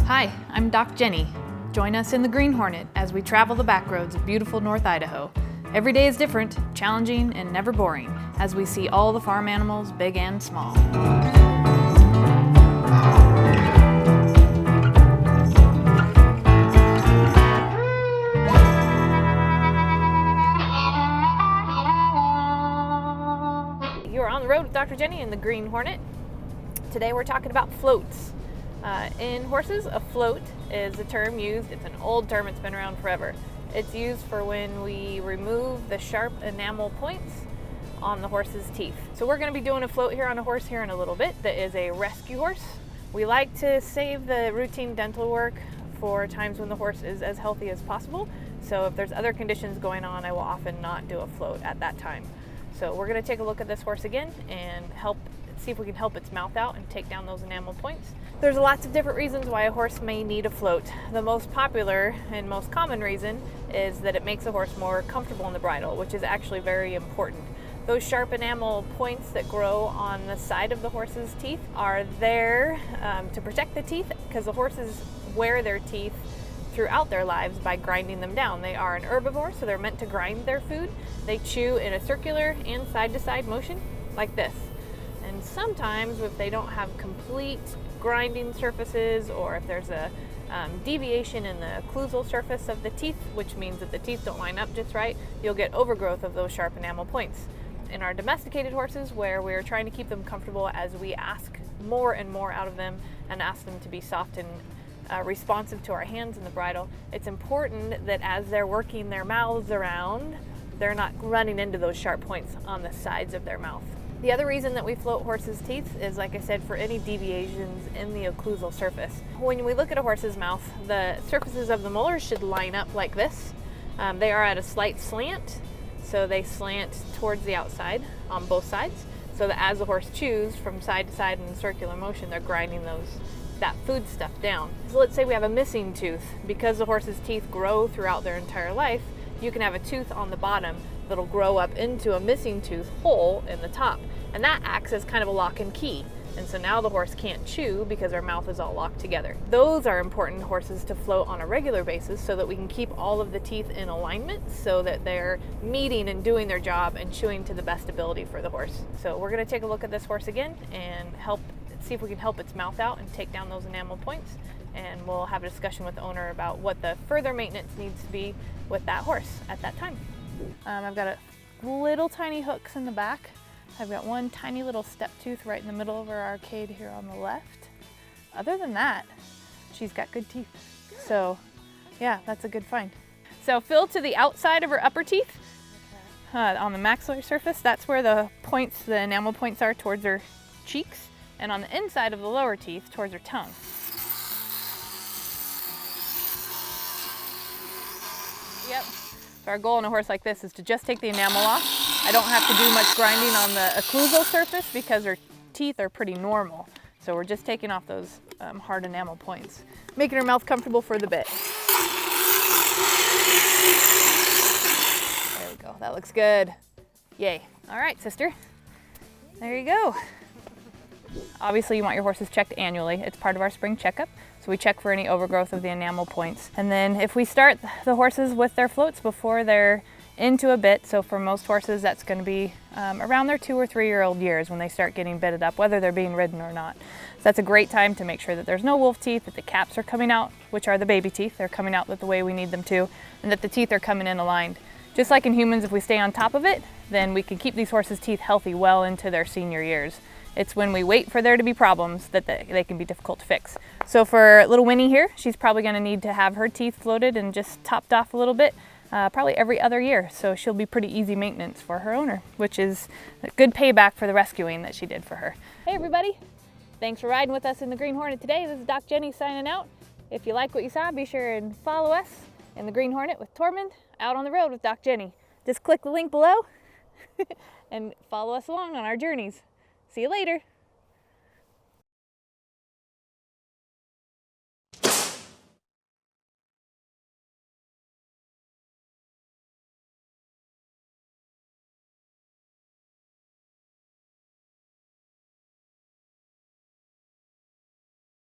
Hi, I'm Doc Jenny. Join us in the Green Hornet as we travel the back roads of beautiful North Idaho. Every day is different, challenging, and never boring as we see all the farm animals, big and small. You're on the road with Dr. Jenny in the Green Hornet. Today we're talking about floats. In horses, a float is a term used, it's an old term, it's been around forever. It's used for when we remove the sharp enamel points on the horse's teeth. So we're going to be doing a float here on a horse here in a little bit that is a rescue horse. We like to save the routine dental work for times when the horse is as healthy as possible. So if there's other conditions going on, I will often not do a float at that time. So we're going to take a look at this horse again and see if we can help its mouth out and take down those enamel points. There's lots of different reasons why a horse may need a float. The most popular and most common reason is that it makes a horse more comfortable in the bridle, which is actually very important. Those sharp enamel points that grow on the side of the horse's teeth are there to protect the teeth, because the horses wear their teeth throughout their lives by grinding them down. They are an herbivore, so they're meant to grind their food. They chew in a circular and side-to-side motion like this. And sometimes if they don't have complete grinding surfaces, or if there's a deviation in the occlusal surface of the teeth, which means that the teeth don't line up just right, you'll get overgrowth of those sharp enamel points. In our domesticated horses, where we're trying to keep them comfortable as we ask more and more out of them and ask them to be soft and responsive to our hands in the bridle, it's important that as they're working their mouths around, they're not running into those sharp points on the sides of their mouth. The other reason that we float horses' teeth is, like I said, for any deviations in the occlusal surface. When we look at a horse's mouth, the surfaces of the molars should line up like this. They are at a slight slant, so they slant towards the outside on both sides, so that as the horse chews from side to side in circular motion, they're grinding that food stuff down. So let's say we have a missing tooth. Because the horse's teeth grow throughout their entire life, you can have a tooth on the bottom that'll grow up into a missing tooth hole in the top, and that acts as kind of a lock and key. And so now the horse can't chew because their mouth is all locked together. Those are important horses to float on a regular basis so that we can keep all of the teeth in alignment so that they're meeting and doing their job and chewing to the best ability for the horse. So we're going to take a look at this horse again and see if we can help its mouth out and take down those enamel points. And we'll have a discussion with the owner about what the further maintenance needs to be with that horse at that time. I've got little tiny hooks in the back. I've got one tiny little step tooth right in the middle of her arcade here on the left. Other than that, she's got good teeth. So yeah, that's a good find. So fill to the outside of her upper teeth, on the maxillary surface. That's where the enamel points are, towards her cheeks, and on the inside of the lower teeth towards her tongue. Yep. So our goal in a horse like this is to just take the enamel off. I don't have to do much grinding on the occlusal surface because her teeth are pretty normal. So we're just taking off those hard enamel points, making her mouth comfortable for the bit. There we go. That looks good. Yay. All right, sister. There you go. Obviously, you want your horses checked annually. It's part of our spring checkup. So we check for any overgrowth of the enamel points. And then if we start the horses with their floats before they're into a bit, so for most horses that's going to be around their 2 or 3 year old years when they start getting bitted up, whether they're being ridden or not. So that's a great time to make sure that there's no wolf teeth, that the caps are coming out, which are the baby teeth. They're coming out the way we need them to, and that the teeth are coming in aligned. Just like in humans, if we stay on top of it, then we can keep these horses' teeth healthy well into their senior years. It's when we wait for there to be problems that they can be difficult to fix. So for little Winnie here, she's probably going to need to have her teeth floated and just topped off a little bit, probably every other year. So she'll be pretty easy maintenance for her owner, which is a good payback for the rescuing that she did for her. Hey everybody, thanks for riding with us in the Green Hornet today. This is Doc Jenny signing out. If you like what you saw, be sure and follow us in the Green Hornet with Tormund, out on the road with Doc Jenny. Just click the link below and follow us along on our journeys. See you later.